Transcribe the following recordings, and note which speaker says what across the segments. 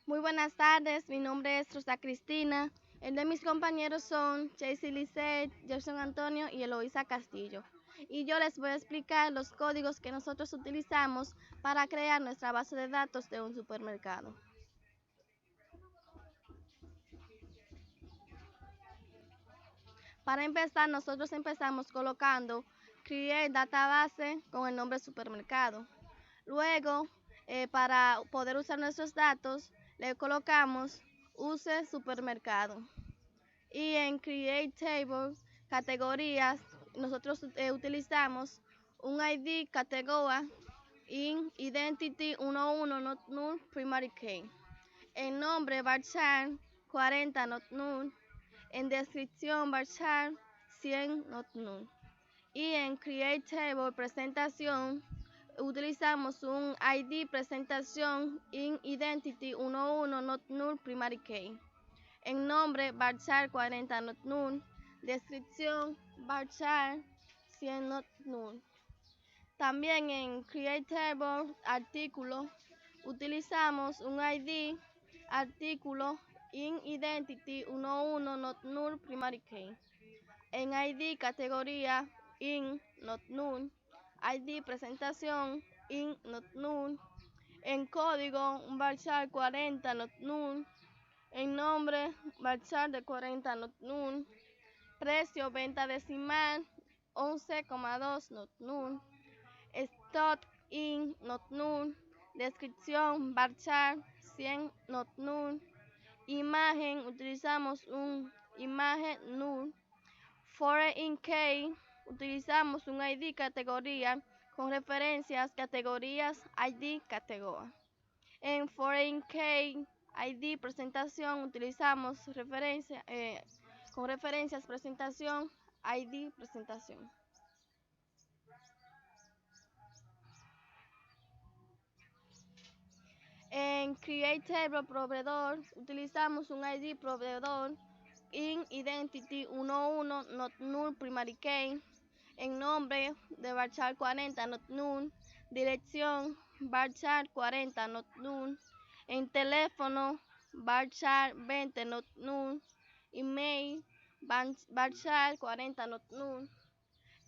Speaker 1: Muy buenas tardes, mi nombre es Rosa Cristina. El de mis compañeros son Chasey Lisset, Gerson Antonio y Eloisa Castillo. Y yo les voy a explicar los códigos que nosotros utilizamos para crear nuestra base de datos de un supermercado. Para empezar, nosotros empezamos colocando Create Database con el nombre supermercado. Luego, para poder usar nuestros datos, le colocamos Use Supermercado. Y en Create Table, categorías, nosotros utilizamos un ID categoría in Identity 11 not null primary key. En nombre varchar 40 not null. En descripción varchar 100 not null. Y en Create Table presentación utilizamos un ID presentación in Identity 11 not null primary key. En nombre varchar 40 not null. Descripción varchar 100 not null. También en Create Table artículo utilizamos un ID artículo in Identity 11 not null primary key. En ID categoría in not null. ID presentación in not null. En código varchar 40 not null. En nombre varchar de 40 not null. Precio venta decimal 11,2 not null. Stock in not null. Descripción varchar 100 not null. Imagen utilizamos un imagen null. Foreign key utilizamos un ID categoría con referencias categorías ID categoría. En Foreign key ID presentación utilizamos con referencias presentación ID presentación. En Create Table proveedor utilizamos un ID proveedor in Identity 11 not null primary key. En nombre de varchar 40 not null. Dirección varchar 40 not null. En teléfono varchar 20 not null. Email varchar 40 not null.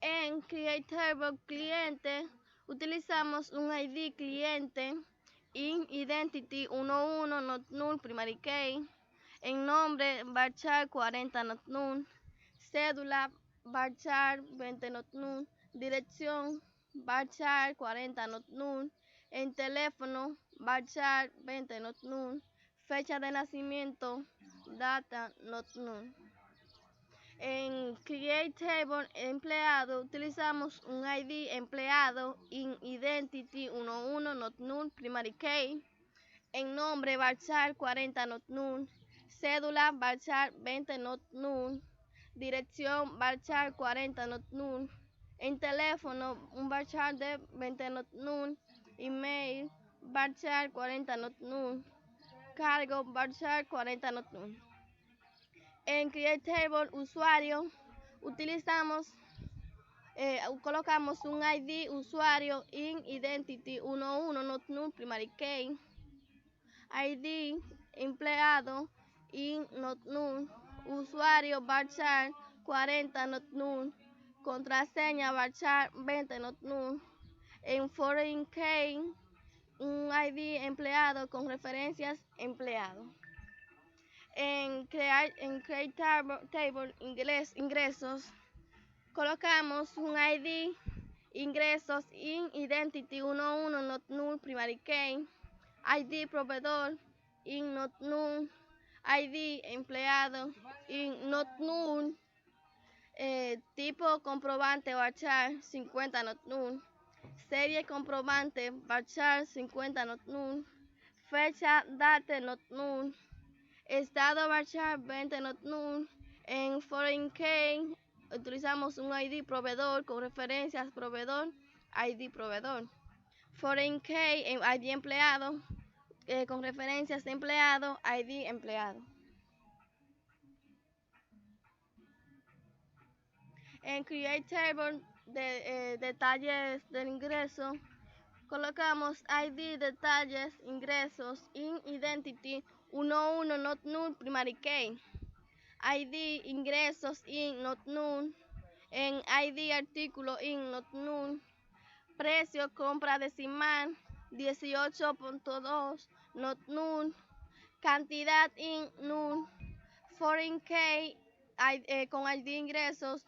Speaker 1: En Create Table cliente utilizamos un ID cliente in Identity 11 not null primary key. En nombre varchar 40 not null. Cédula varchar 20 not null. Dirección varchar 40 not null. En teléfono varchar 20 not null. Fecha de nacimiento data not null. En Create Table empleado utilizamos un ID empleado in Identity 11 not null primary key. En nombre varchar 40 not null. Cédula varchar 20 not null. Dirección varchar 40 not null. En teléfono un varchar de 20 not null. Email varchar 40 not null. Cargo varchar 40 not null. En Create Table usuario utilizamos colocamos un ID usuario in Identity 11 not null primary key. ID empleado in not null. Usuario varchar 40 not null. Contraseña varchar 20 not null. En Foreign key un ID empleado con referencias empleado. En Create Table ingresos colocamos un ID ingresos in Identity 11 not null primary key. ID proveedor in not null. ID empleado in not null. Tipo comprobante varchar 50 not null. Serie comprobante varchar 50 not null. Fecha date not null. Estado varchar 20 not null. En Foreign key utilizamos un ID proveedor con referencias proveedor, ID proveedor. Foreign key ID empleado con referencias de empleado, ID empleado. En Create Table detalles del ingreso colocamos ID, detalles, ingresos, in, identity, 11, not null, primary key. ID, ingresos, in, not null. En ID, artículo, in, not null. Precio, compra decimal, 18.2, not null. Cantidad, in, null. Foreign key, con ID ingresos,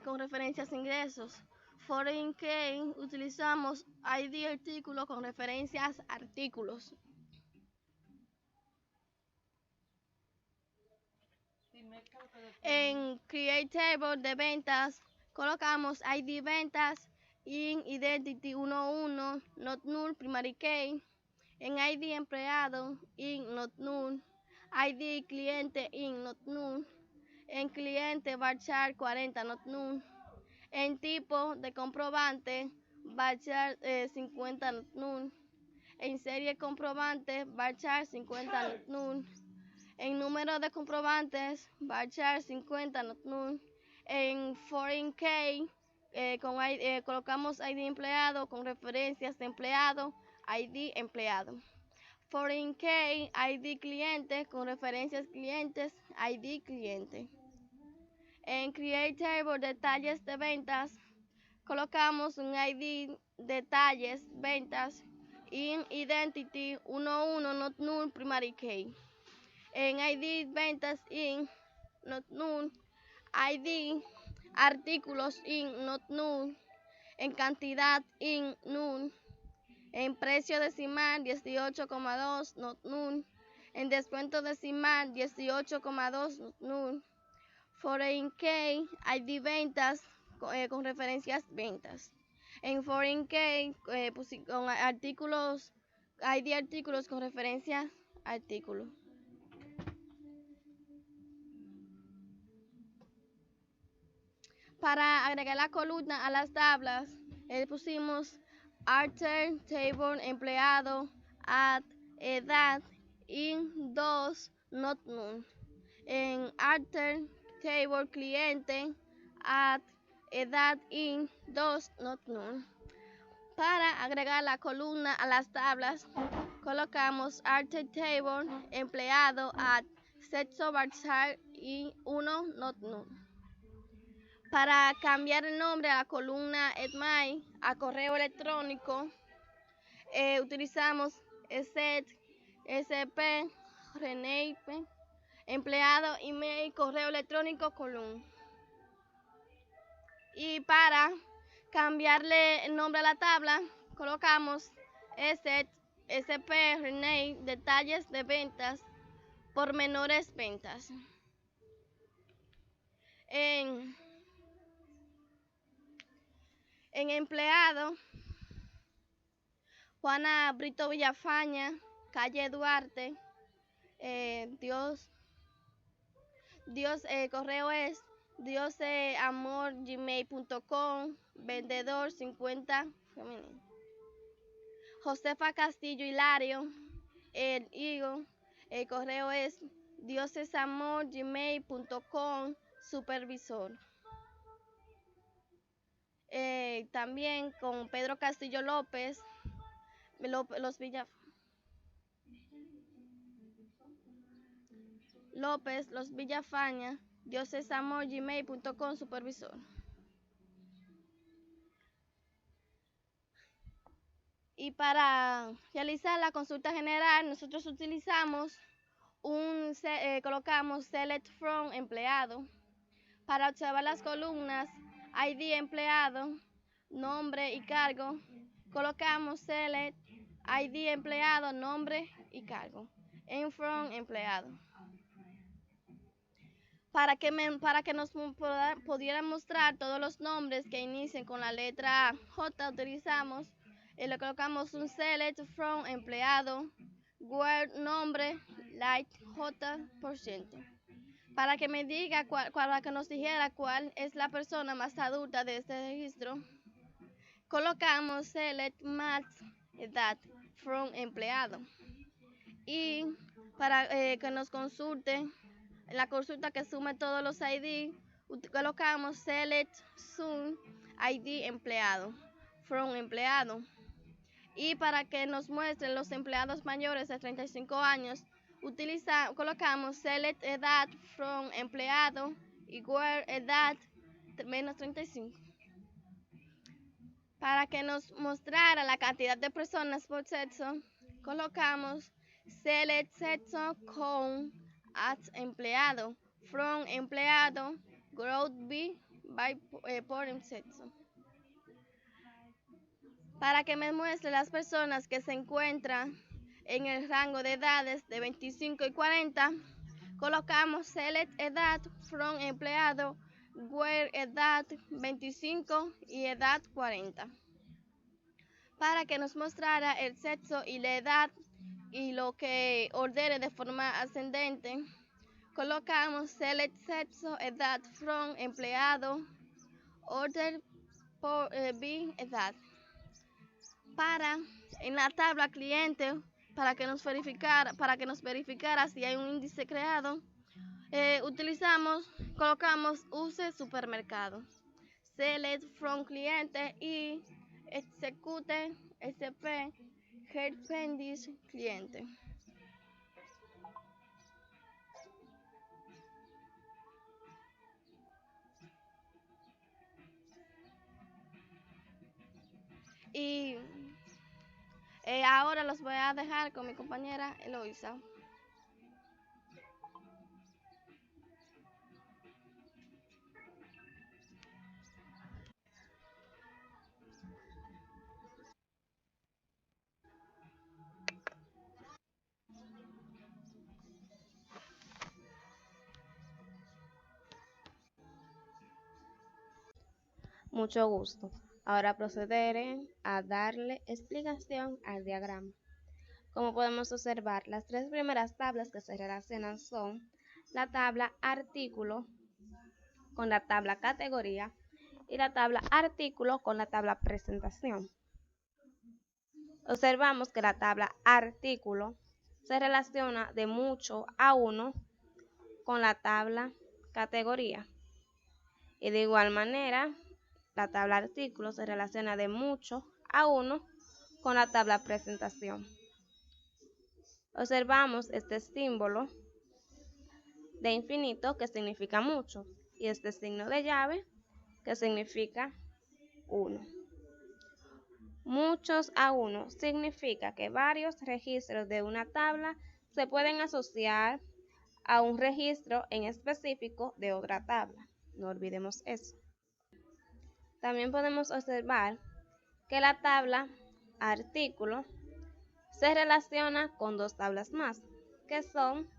Speaker 1: con referencias a ingresos. Foreign key, utilizamos ID artículo con referencias a artículos. En Create Table de ventas, colocamos ID ventas, in, identity 11, not null, primary key. En ID empleado, in, not null. ID cliente, in, not null. En cliente varchar 40, not null. En tipo de comprobante, varchar 50, not null. En serie comprobante, varchar 50, not null. En número de comprobantes, varchar 50, not null. En foreign key, colocamos ID empleado con referencias de empleado, ID empleado. Foreign key, ID cliente con referencias clientes, ID cliente. En Create Table detalles de ventas, colocamos un ID detalles ventas, in, identity 11, not null, primary key. En ID ventas, in, not null. ID artículos, in, not null. En cantidad, in, null. En precio decimal, 18,2, not null. En descuento decimal, 18,2, not null. Foreign key, ID ventas con referencias ventas. En foreign key, con artículos, ID artículos con referencia artículo. Para agregar la columna a las tablas, pusimos alter, table, empleado, add, edad, in, 2, not null. En alter, table, cliente, add, edad, in, 2, not null. Para agregar la columna a las tablas, colocamos alter table, empleado, add, sexo, varchar y 1, not null. Para cambiar el nombre a la columna EdMy a correo electrónico, utilizamos set, sp, rename, empleado, email, correo electrónico, column. Y para cambiarle el nombre a la tabla, colocamos set, sp, rename, detalles de ventas, pormenores ventas. En empleado, Juana Brito Villafaña, calle Duarte, correo es diosamor@gmail.com, vendedor 50 femenino. Josefa Castillo Hilario, el correo es diosesamor@gmail.com, supervisor. También con Pedro Castillo López, Los Villafaña, diosesamor@gmail.com, supervisor. Y para realizar la consulta general, nosotros utilizamos colocamos select from empleado. Para observar las columnas ID empleado, nombre y cargo, colocamos select ID empleado, nombre y cargo. En from empleado. Para que nos pudieran mostrar todos los nombres que inicien con la letra J, utilizamos le colocamos un select from empleado, word nombre, like J%. Para que me diga para que nos dijera cuál es la persona más adulta de este registro, colocamos select max edad from empleado. Y para que nos consulte, en la consulta que sume todos los ID, colocamos select sum ID empleado from empleado. Y para que nos muestren los empleados mayores de 35 años, colocamos select edad from empleado igual edad menos 35. Para que nos mostrara la cantidad de personas por sexo, colocamos select sexo count at empleado from empleado growth by por sexo. Para que me muestre las personas que se encuentran en el rango de edades de 25 y 40, colocamos select edad from empleado where edad 25 y edad 40. Para que nos mostrara el sexo y la edad y lo que ordene de forma ascendente, colocamos select sexo edad from empleado order por edad. En la tabla cliente, para que nos verificara si hay un índice creado, colocamos use supermercado, select from cliente y execute sp head pendis cliente. Y ahora los voy a dejar con mi compañera Eloisa.
Speaker 2: Mucho gusto. Ahora procederé a darle explicación al diagrama. Como podemos observar, las tres primeras tablas que se relacionan son la tabla artículo con la tabla categoría y la tabla artículo con la tabla presentación. Observamos que la tabla artículo se relaciona de mucho a 1 con la tabla categoría y de igual manera la tabla artículo se relaciona de mucho a 1 con la tabla presentación. Observamos este símbolo de infinito que significa mucho y este signo de llave que significa 1. Muchos a 1 significa que varios registros de una tabla se pueden asociar a un registro en específico de otra tabla. No olvidemos eso. También podemos observar que la tabla artículo se relaciona con dos tablas más, que son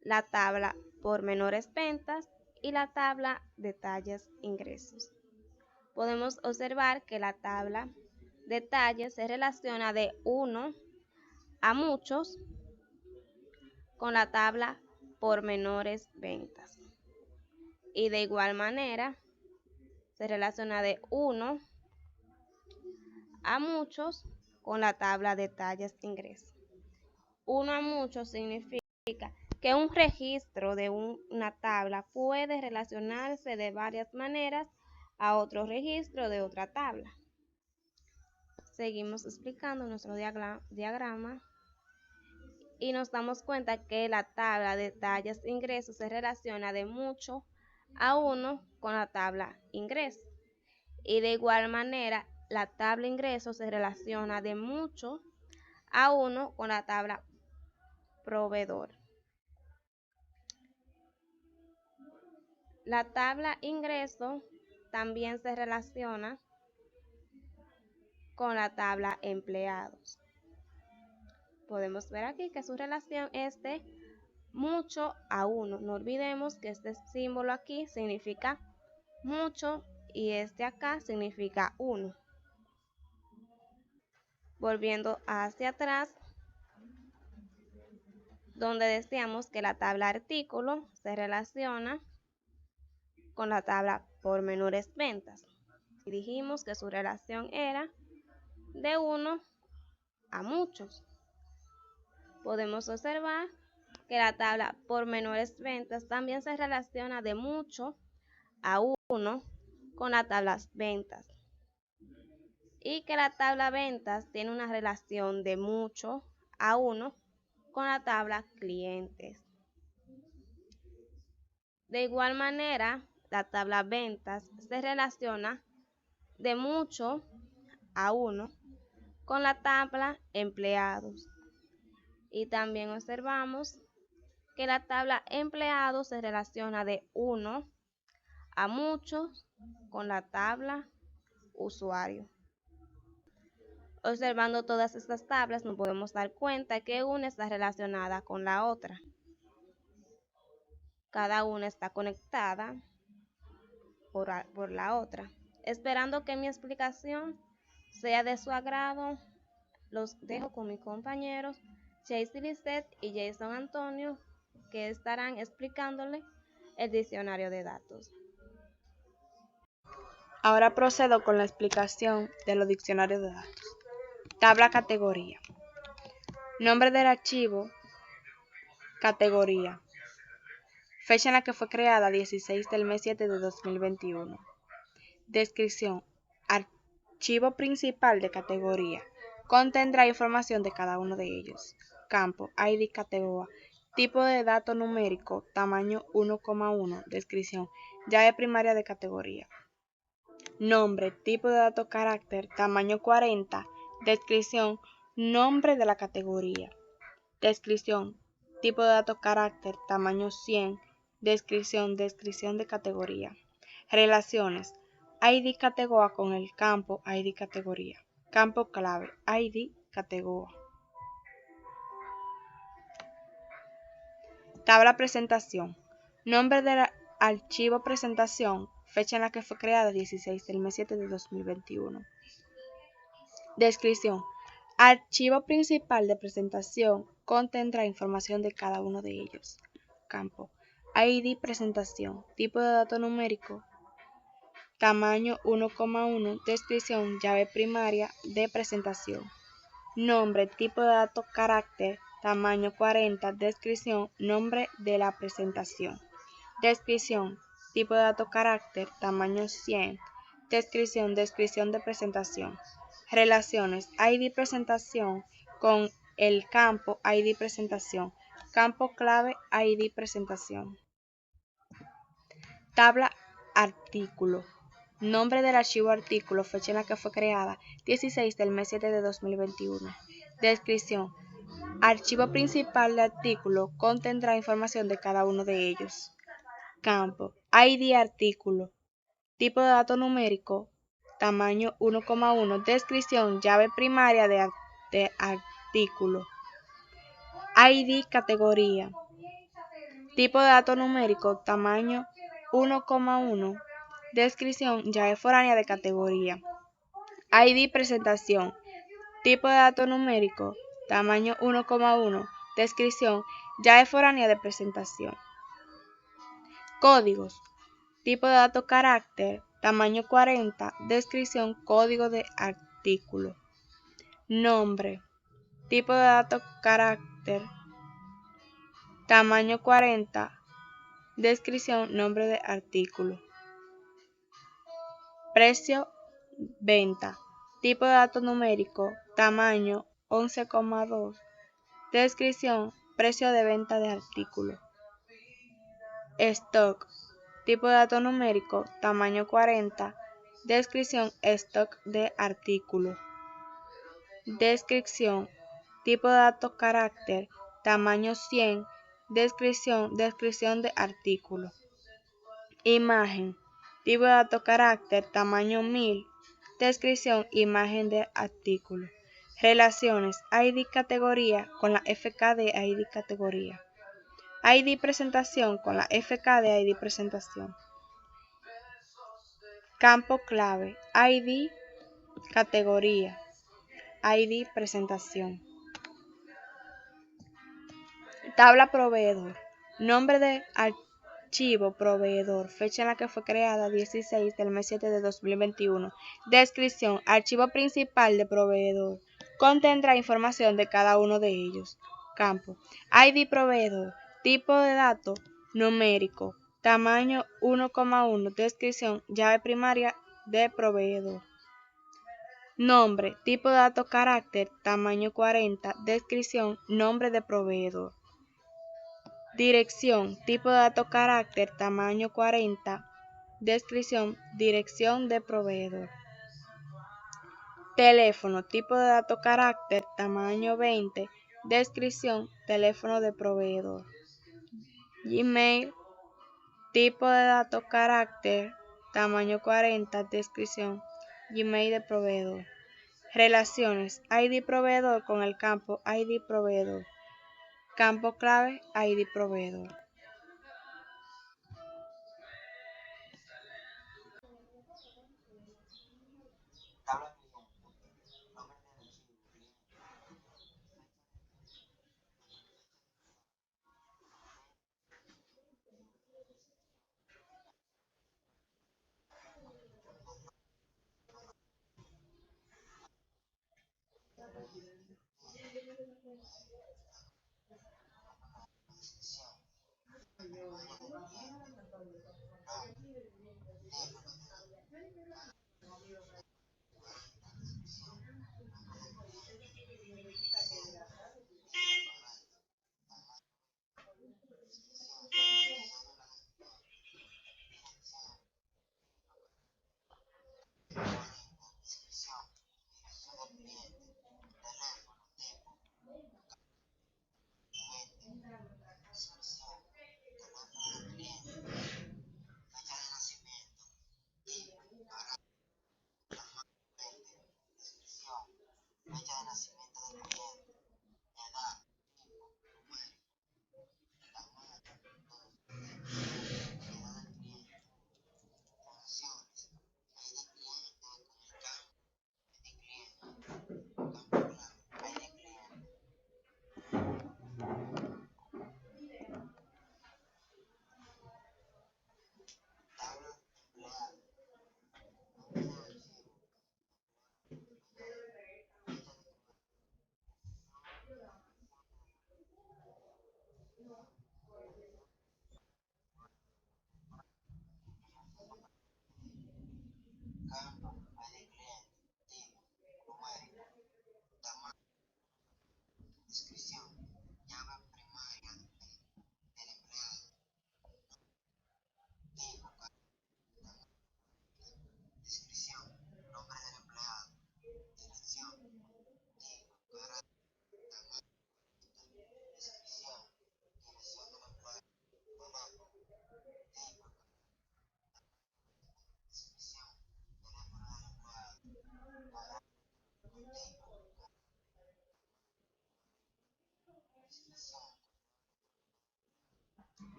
Speaker 2: la tabla por menores ventas y la tabla detalles ingresos. Podemos observar que la tabla detalles se relaciona de 1 a muchos con la tabla por menores ventas. Y de igual manera se relaciona de 1 a muchos con la tabla detalles ingresos. 1 a muchos significa que un registro de una tabla puede relacionarse de varias maneras a otro registro de otra tabla. Seguimos explicando nuestro diagrama y nos damos cuenta que la tabla de detalles ingresos se relaciona de mucho a 1 con la tabla ingresos. Y de igual manera, la tabla ingresos se relaciona de mucho a 1 con la tabla proveedor. La tabla ingreso también se relaciona con la tabla empleados. Podemos ver aquí que su relación es de mucho a 1. No olvidemos que este símbolo aquí significa mucho y este acá significa 1. Volviendo hacia atrás, donde decíamos que la tabla artículo se relaciona con la tabla por menores ventas. Y dijimos que su relación era de 1 a muchos. Podemos observar que la tabla por menores ventas también se relaciona de mucho a 1 con la tabla ventas. y que la tabla ventas tiene una relación de mucho a 1 con la tabla clientes. De igual manera, la tabla ventas se relaciona de mucho a 1 con la tabla empleados. Y también observamos que la tabla empleados se relaciona de 1 a muchos con la tabla usuario. Observando todas estas tablas nos podemos dar cuenta que una está relacionada con la otra. Cada una está conectada por la otra. Esperando que mi explicación sea de su agrado, los dejo con mis compañeros Chase Lisette y Jason Antonio, que estarán explicándole el diccionario de datos.
Speaker 3: Ahora procedo con la explicación de los diccionarios de datos. Tabla categoría. Nombre del archivo, categoría. Fecha en la que fue creada, 16 del mes 7 de 2021. Descripción. Archivo principal de categoría. Contendrá información de cada uno de ellos. Campo, ID categoría. Tipo de dato numérico, tamaño 1,1. Descripción. Llave primaria de categoría. Nombre, tipo de dato carácter, tamaño 40. Descripción. Nombre de la categoría. Descripción. Tipo de dato carácter, tamaño 100. Descripción de categoría. Relaciones. ID categoría con el campo ID categoría. Campo clave ID categoría. Tabla presentación. Nombre del archivo presentación. Fecha en la que fue creada, 16 del mes 7 de 2021. Descripción. Archivo principal de presentación contendrá información de cada uno de ellos. Campo. ID presentación. Tipo de dato numérico. Tamaño 1,1. Descripción. Llave primaria de presentación. Nombre. Tipo de dato carácter. Tamaño 40. Descripción. Nombre de la presentación. Descripción. Tipo de dato carácter. Tamaño 100. Descripción de presentación. Relaciones. ID presentación con el campo ID presentación. Campo clave ID presentación. Tabla artículo. Nombre del archivo artículo, fecha en la que fue creada, 16 del mes 7 de 2021. Descripción. Archivo principal de artículo contendrá información de cada uno de ellos. Campo. ID artículo. Tipo de dato numérico. Tamaño 1,1. Descripción. Llave primaria de artículo. ID categoría. Tipo de dato numérico. Tamaño 1,1. Descripción. Llave foránea de categoría. ID presentación. Tipo de dato numérico. Tamaño 1,1. Descripción. Llave foránea de presentación. Códigos. Tipo de dato carácter. Tamaño 40. Descripción. Código de artículo. Nombre. Tipo de dato carácter. Tamaño 40. Descripción. Nombre de artículo. Precio. Venta. Tipo de dato numérico. Tamaño 11,2. Descripción. Precio de venta de artículo. Stock. Tipo de dato numérico. Tamaño 40. Descripción. Stock de artículo. Descripción. Tipo de dato carácter. Tamaño 100. Descripción de artículo. Imagen. Tipo de dato carácter. Tamaño 1000. Descripción. Imagen de artículo. Relaciones. ID categoría con la FK de ID categoría. ID presentación con la FK de ID presentación. Campo clave. ID categoría. ID presentación. Tabla proveedor. Nombre de archivo proveedor. Fecha en la que fue creada, 16 del mes 7 de 2021. Descripción. Archivo principal de proveedor. Contendrá información de cada uno de ellos. Campo. ID proveedor. Tipo de dato numérico. Tamaño 1,1. Descripción. Llave primaria de proveedor. Nombre, tipo de dato carácter, tamaño 40, descripción, nombre de proveedor. Dirección, tipo de dato carácter, tamaño 40, descripción, dirección de proveedor. Teléfono, tipo de dato carácter, tamaño 20, descripción, teléfono de proveedor. Gmail, tipo de dato carácter, tamaño 40, descripción, Gmail de proveedor. Relaciones, ID proveedor con el campo ID proveedor. Campo clave, ID proveedor.